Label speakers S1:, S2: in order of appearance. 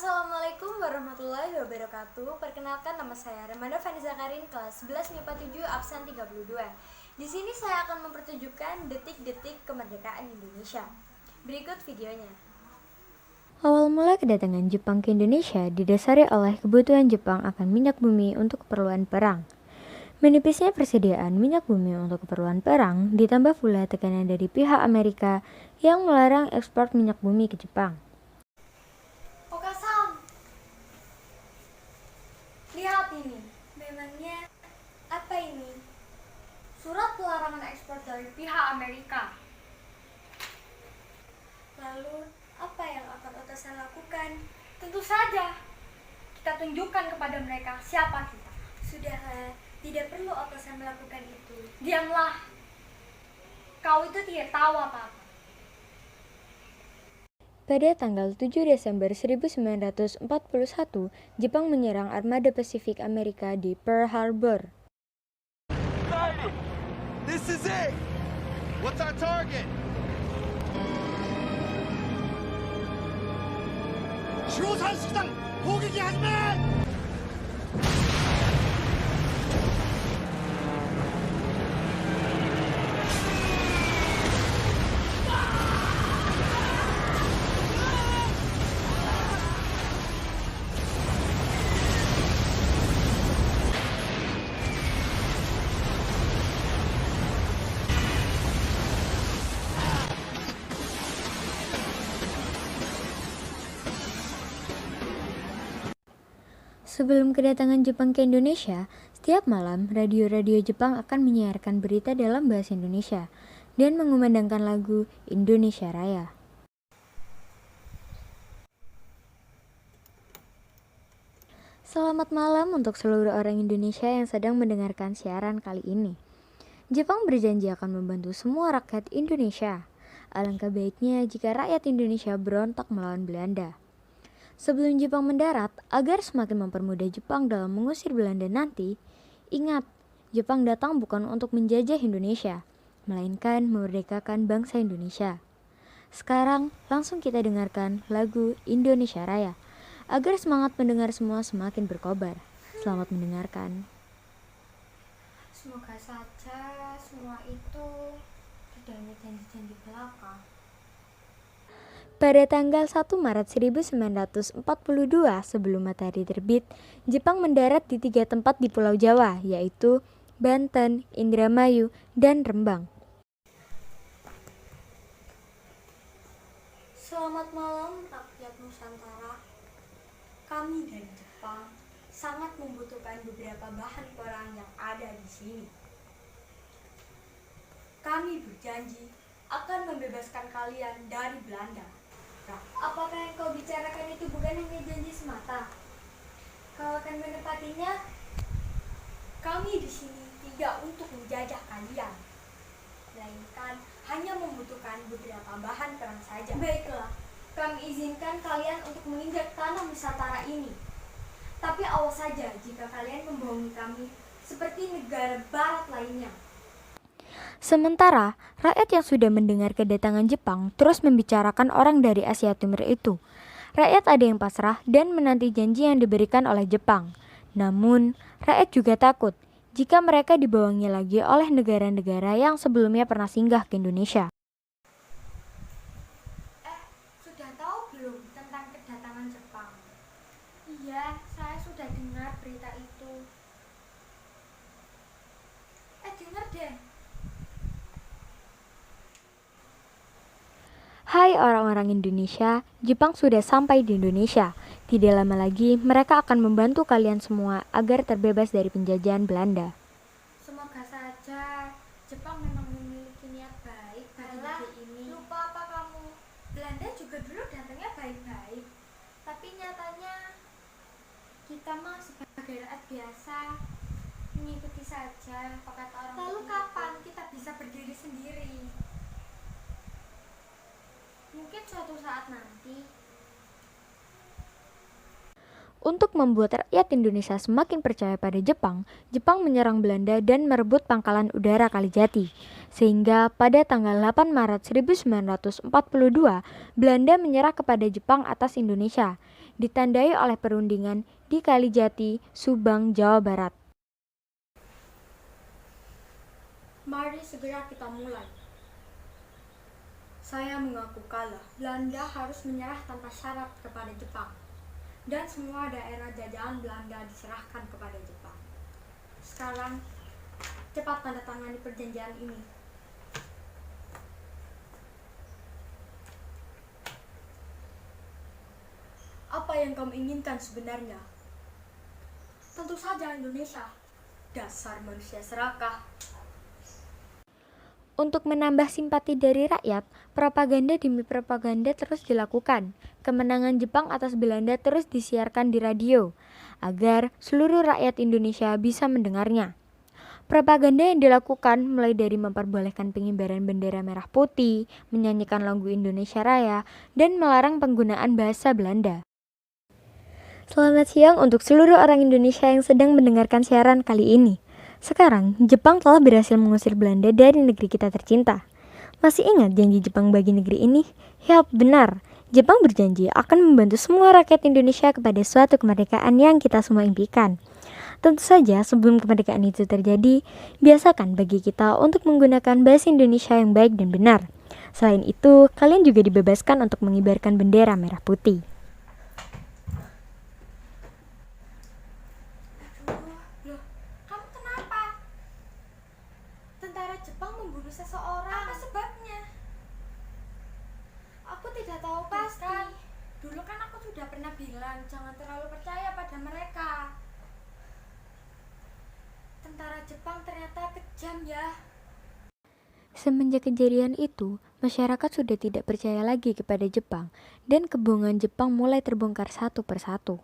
S1: Assalamualaikum warahmatullahi wabarakatuh. Perkenalkan, nama saya Remanda Vanessa Karin, kelas 11 MIPA 7 absen 32. Di sini saya akan mempertunjukkan detik-detik kemerdekaan Indonesia. Berikut videonya.
S2: Awal mula kedatangan Jepang ke Indonesia didasari oleh kebutuhan Jepang akan minyak bumi untuk keperluan perang. Menipisnya persediaan minyak bumi untuk keperluan perang, ditambah pula tekanan dari pihak Amerika yang melarang ekspor minyak bumi ke Jepang.
S1: Okasan, lihat ini. Memangnya apa ini? Surat pelarangan ekspor dari pihak Amerika. Lalu, apa yang akan atasan lakukan? Tentu saja kita tunjukkan kepada mereka siapa kita. Sudahlah, tidak perlu atasan melakukan itu. Diamlah, kau itu tidak tahu apa-apa.
S2: Pada tanggal 7 Desember 1941, Jepang menyerang armada Pasifik Amerika di Pearl Harbor.
S3: This is it. What's our target? 共産式団攻撃始め!
S2: Sebelum kedatangan Jepang ke Indonesia, setiap malam radio-radio Jepang akan menyiarkan berita dalam bahasa Indonesia dan mengumandangkan lagu Indonesia Raya. Selamat malam untuk seluruh orang Indonesia yang sedang mendengarkan siaran kali ini. Jepang berjanji akan membantu semua rakyat Indonesia. Alangkah baiknya jika rakyat Indonesia berontak melawan Belanda. Sebelum Jepang mendarat, agar semakin mempermudah Jepang dalam mengusir Belanda nanti, ingat, Jepang datang bukan untuk menjajah Indonesia, melainkan memerdekakan bangsa Indonesia. Sekarang, langsung kita dengarkan lagu Indonesia Raya, agar semangat pendengar semua semakin berkobar. Selamat mendengarkan.
S1: Semoga saja semua itu tidak hanya janji-janji belaka.
S2: Pada tanggal 1 Maret 1942 sebelum matahari terbit, Jepang mendarat di 3 tempat di Pulau Jawa, yaitu Banten, Indramayu, dan Rembang.
S1: Selamat malam rakyat Nusantara. Kami dari Jepang sangat membutuhkan beberapa bahan perang yang ada di sini. Kami berjanji akan membebaskan kalian dari Belanda. Nah, apakah yang kau bicarakan itu bukan hanya janji semata? Kau akan menepatinya? Kami di sini tidak untuk menjajah kalian, melainkan hanya membutuhkan beberapa bahan perang saja. Baiklah, kami izinkan kalian untuk menginjak tanah Nusantara ini. Tapi awas saja jika kalian membohongi kami seperti negara barat lainnya.
S2: Sementara, rakyat yang sudah mendengar kedatangan Jepang terus membicarakan orang dari Asia Timur itu. Rakyat ada yang pasrah dan menanti janji yang diberikan oleh Jepang. Namun, rakyat juga takut jika mereka dibohongi lagi oleh negara-negara yang sebelumnya pernah singgah ke Indonesia.
S1: Sudah tahu belum tentang kedatangan Jepang? Iya, saya sudah dengar berita itu. Dengar deh.
S2: Hai orang-orang Indonesia, Jepang sudah sampai di Indonesia. Tidak lama lagi mereka akan membantu kalian semua agar terbebas dari penjajahan Belanda.
S1: Semoga saja Jepang memang memiliki niat baik bagi negeri ini. Lupa apa kamu? Belanda juga dulu datangnya baik-baik. Tapi nyatanya kita mah sebagai rakyat biasa mengikuti saja apa kata orang. Lalu kapan kita bisa berdiri sendiri? Mungkin suatu saat nanti.
S2: Untuk membuat rakyat Indonesia semakin percaya pada Jepang, Jepang menyerang Belanda dan merebut pangkalan udara Kalijati. Sehingga pada tanggal 8 Maret 1942, Belanda menyerah kepada Jepang atas Indonesia, ditandai oleh perundingan di Kalijati, Subang, Jawa Barat.
S1: Mari segera kita mulai. Saya mengaku kalah. Belanda harus menyerah tanpa syarat kepada Jepang. Dan semua daerah jajahan Belanda diserahkan kepada Jepang. Sekarang, cepat tanda tangani perjanjian ini. Apa yang kamu inginkan sebenarnya? Tentu saja Indonesia. Dasar manusia serakah.
S2: Untuk menambah simpati dari rakyat, propaganda demi propaganda terus dilakukan. Kemenangan Jepang atas Belanda terus disiarkan di radio, agar seluruh rakyat Indonesia bisa mendengarnya. Propaganda yang dilakukan mulai dari memperbolehkan pengibaran bendera merah putih, menyanyikan lagu Indonesia Raya, dan melarang penggunaan bahasa Belanda. Selamat siang untuk seluruh orang Indonesia yang sedang mendengarkan siaran kali ini. Sekarang, Jepang telah berhasil mengusir Belanda dari negeri kita tercinta. Masih ingat janji Jepang bagi negeri ini? Yap, benar. Jepang berjanji akan membantu semua rakyat Indonesia kepada suatu kemerdekaan yang kita semua impikan. Tentu saja, sebelum kemerdekaan itu terjadi, biasakan bagi kita untuk menggunakan bahasa Indonesia yang baik dan benar. Selain itu, kalian juga dibebaskan untuk mengibarkan bendera merah putih.
S1: Loh, kamu kenapa? Tentara Jepang membunuh seseorang. Apa sebabnya? Aku tidak tahu pasti. Dulu kan aku sudah pernah bilang jangan terlalu percaya pada mereka. Tentara Jepang ternyata kejam ya.
S2: Semenjak kejadian itu, masyarakat sudah tidak percaya lagi kepada Jepang dan kebohongan Jepang mulai terbongkar satu persatu.